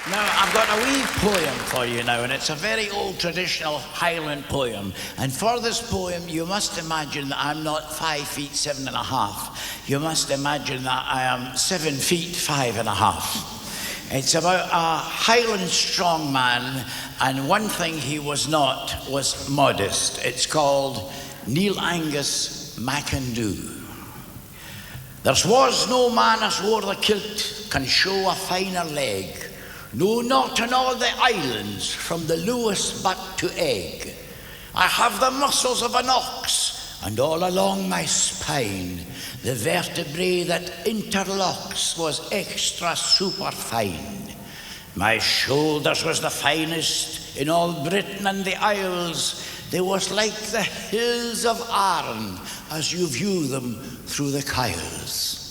Now, I've got a wee poem for you now, and it's a very old traditional Highland poem. And for this poem, you must imagine that I'm not 5 feet 7.5. You must imagine that I am 7 feet 5.5. It's about a Highland strongman, and one thing he was not was modest. It's called Neil Angus McAndhu. There was no man as wore the kilt can show a finer leg. No, not in all the islands, from the Lewis but to Egg. I have the muscles of an ox, and all along my spine, the vertebrae that interlocks was extra super fine. My shoulders was the finest in all Britain and the Isles. They was like the hills of Arran as you view them through the Kyles.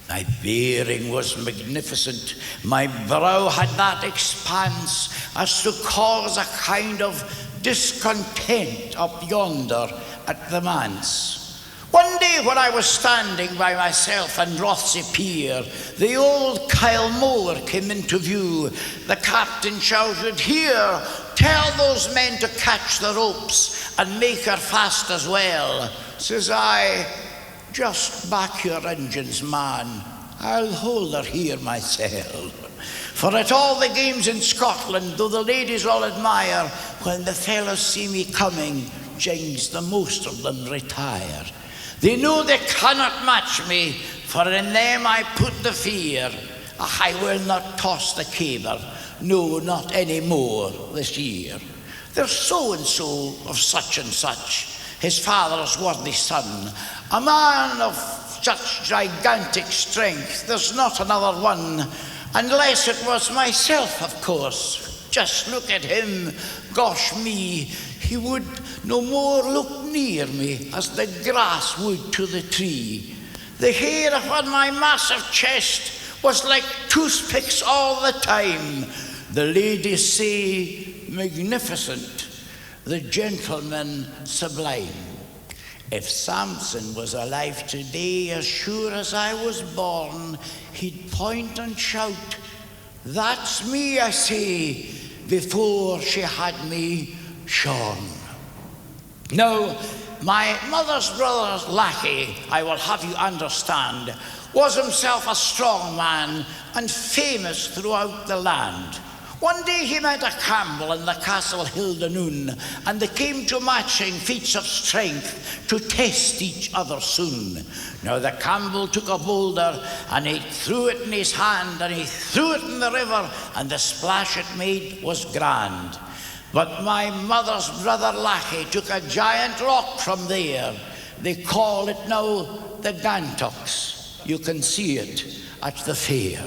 My bearing was magnificent. My brow had that expanse as to cause a kind of discontent up yonder at the manse. One day when I was standing by myself in Rothsey Pier, the old Kyle moor came into view. The captain shouted, "Here, tell those men to catch the ropes and make her fast as well." Says I, "Just back your engines, man. I'll hold her here myself." For at all the games in Scotland, though the ladies all admire, when the fellows see me coming, James, the most of them retire. They know they cannot match me, for in them I put the fear. I will not toss the caber, no, not any more this year. There's so-and-so of such and such, his father's worthy son, a man of such gigantic strength, there's not another one, unless it was myself, of course. Just look at him, gosh me, he would no more look near me as the grass would to the tree. The hair upon my massive chest was like toothpicks all the time. The ladies say magnificent, the gentlemen sublime. If Samson was alive today, as sure as I was born, he'd point and shout, "That's me, I say," before she had me shorn. Now, my mother's brother's lackey, I will have you understand, was himself a strong man and famous throughout the land. One day he met a Campbell in the castle Hildenun, and they came to matching feats of strength to test each other soon. Now the Campbell took a boulder, and he threw it in his hand, and he threw it in the river, and the splash it made was grand. But my mother's brother lackey took a giant rock from there. They call it now the Gantocks. You can see it at the fair.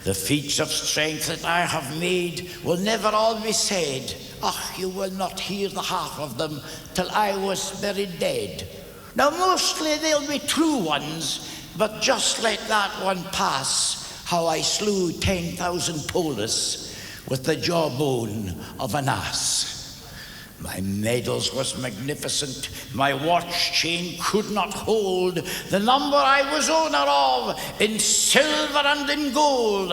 The feats of strength that I have made will never all be said. You will not hear the half of them till I was buried dead. Now mostly they'll be true ones, but just let that one pass, how I slew 10,000 Polis with the jawbone of an ass. My medals was magnificent, my watch chain could not hold the number I was owner of in silver and in gold.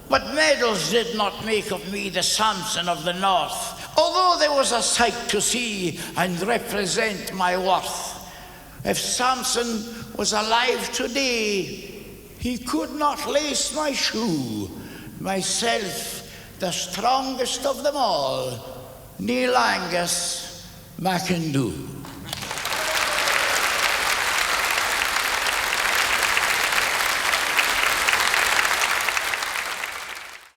But medals did not make of me the Samson of the North, although there was a sight to see and represent my worth. If Samson was alive today, he could not lace my shoe. Myself, the strongest of them all, Neil Angus McAndhu.